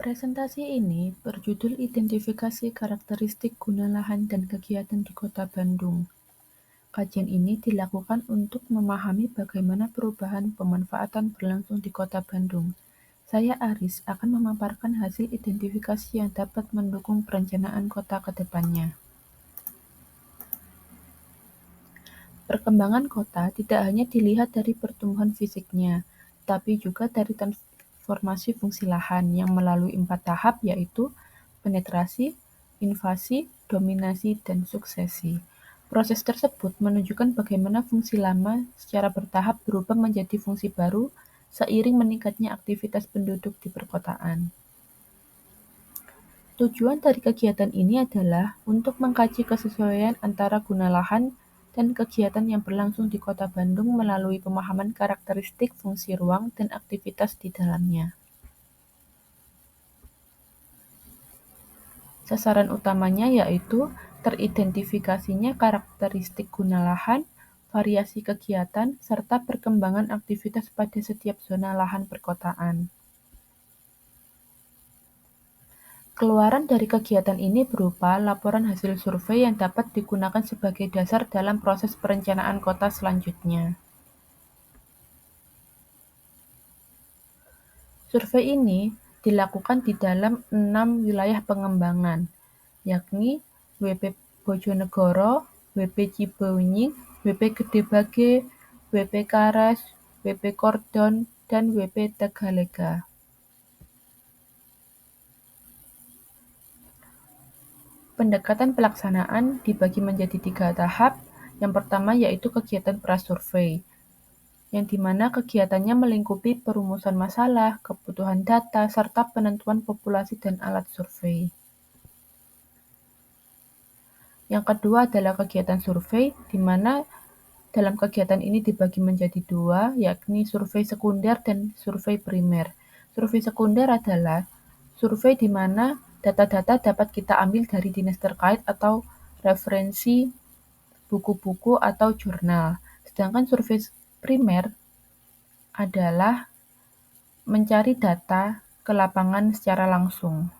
Presentasi ini berjudul Identifikasi Karakteristik Guna Lahan dan Kegiatan di Kota Bandung. Kajian ini dilakukan untuk memahami bagaimana perubahan pemanfaatan berlangsung di Kota Bandung. Saya Aris akan memaparkan hasil identifikasi yang dapat mendukung perencanaan kota ke depannya. Perkembangan kota tidak hanya dilihat dari pertumbuhan fisiknya, tapi juga dari transformasi fungsi lahan yang melalui 4 tahap, yaitu penetrasi, invasi, dominasi, dan suksesi. Proses tersebut menunjukkan bagaimana fungsi lama secara bertahap berubah menjadi fungsi baru seiring meningkatnya aktivitas penduduk di perkotaan. Tujuan dari kegiatan ini adalah untuk mengkaji kesesuaian antara guna lahan dan kegiatan yang berlangsung di Kota Bandung melalui pemahaman karakteristik fungsi ruang dan aktivitas di dalamnya. Sasaran utamanya yaitu teridentifikasinya karakteristik guna lahan, variasi kegiatan, serta perkembangan aktivitas pada setiap zona lahan perkotaan. Keluaran dari kegiatan ini berupa laporan hasil survei yang dapat digunakan sebagai dasar dalam proses perencanaan kota selanjutnya. Survei ini dilakukan di dalam 6 wilayah pengembangan, yakni WP Bojonegoro, WP Cibenying, WP Gedebage, WP Kares, WP Kordon, dan WP Tegalega. Pendekatan pelaksanaan dibagi menjadi 3 tahap. Yang pertama yaitu kegiatan prasurvei, yang dimana kegiatannya melingkupi perumusan masalah, kebutuhan data, serta penentuan populasi dan alat survei. Yang kedua adalah kegiatan survei, di mana dalam kegiatan ini dibagi menjadi 2, yakni survei sekunder dan survei primer. Survei sekunder adalah survei di mana data-data dapat kita ambil dari dinas terkait atau referensi buku-buku atau jurnal. Sedangkan survei primer adalah mencari data ke lapangan secara langsung.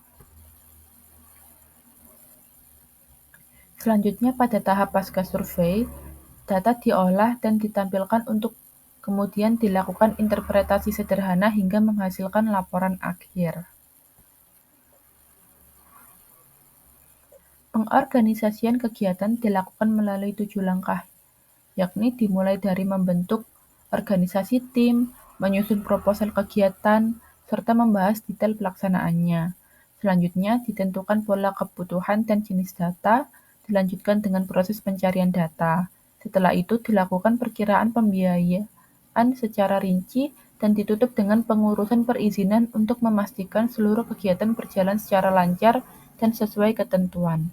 Selanjutnya pada tahap pasca survei, data diolah dan ditampilkan untuk kemudian dilakukan interpretasi sederhana hingga menghasilkan laporan akhir. Pengorganisasian kegiatan dilakukan melalui 7 langkah, yakni dimulai dari membentuk organisasi tim, menyusun proposal kegiatan, serta membahas detail pelaksanaannya. Selanjutnya, ditentukan pola kebutuhan dan jenis data, dilanjutkan dengan proses pencarian data. Setelah itu, dilakukan perkiraan pembiayaan secara rinci dan ditutup dengan pengurusan perizinan untuk memastikan seluruh kegiatan berjalan secara lancar dan sesuai ketentuan.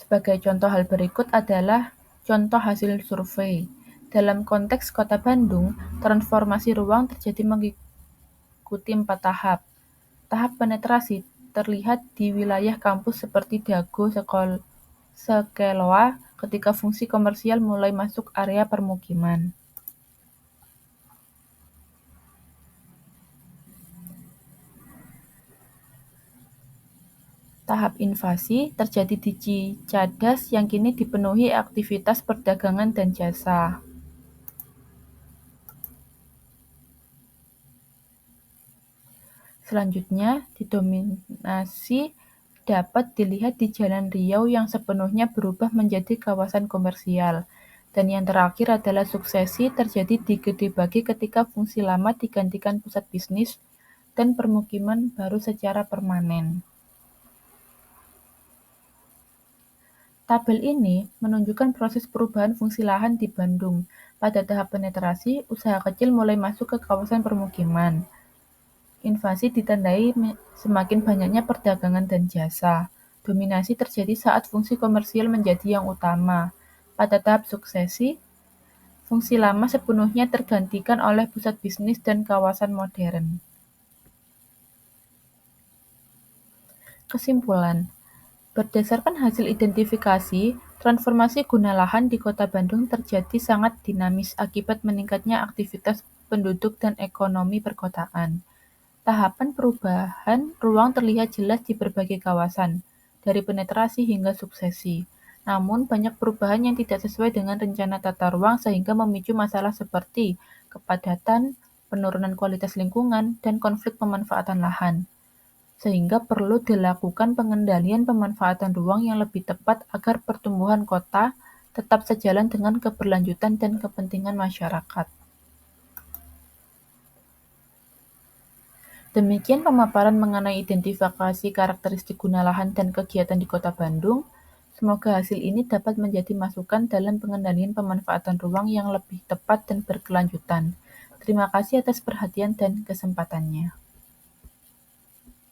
Sebagai contoh hal berikut adalah contoh hasil survei. Dalam konteks Kota Bandung, transformasi ruang terjadi mengikuti 4 tahap. Tahap penetrasi terlihat di wilayah kampus seperti Dago, Sekeloa ketika fungsi komersial mulai masuk area permukiman. Tahap invasi terjadi di Cicadas yang kini dipenuhi aktivitas perdagangan dan jasa. Selanjutnya, didominasi dapat dilihat di Jalan Riau yang sepenuhnya berubah menjadi kawasan komersial. Dan yang terakhir adalah suksesi terjadi di Gedebage ketika fungsi lama digantikan pusat bisnis dan permukiman baru secara permanen. Tabel ini menunjukkan proses perubahan fungsi lahan di Bandung. Pada tahap penetrasi, usaha kecil mulai masuk ke kawasan permukiman. Invasi ditandai semakin banyaknya perdagangan dan jasa. Dominasi terjadi saat fungsi komersial menjadi yang utama. Pada tahap suksesi, fungsi lama sepenuhnya tergantikan oleh pusat bisnis dan kawasan modern. Kesimpulan, berdasarkan hasil identifikasi, transformasi guna lahan di Kota Bandung terjadi sangat dinamis akibat meningkatnya aktivitas penduduk, dan ekonomi perkotaan. Tahapan perubahan ruang terlihat jelas di berbagai kawasan, dari penetrasi hingga suksesi. Namun, banyak perubahan yang tidak sesuai dengan rencana tata ruang sehingga memicu masalah seperti kepadatan, penurunan kualitas lingkungan, dan konflik pemanfaatan lahan. Sehingga perlu dilakukan pengendalian pemanfaatan ruang yang lebih tepat agar pertumbuhan kota tetap sejalan dengan keberlanjutan dan kepentingan masyarakat. Demikian pemaparan mengenai identifikasi karakteristik guna lahan dan kegiatan di Kota Bandung. Semoga hasil ini dapat menjadi masukan dalam pengendalian pemanfaatan ruang yang lebih tepat dan berkelanjutan. Terima kasih atas perhatian dan kesempatannya.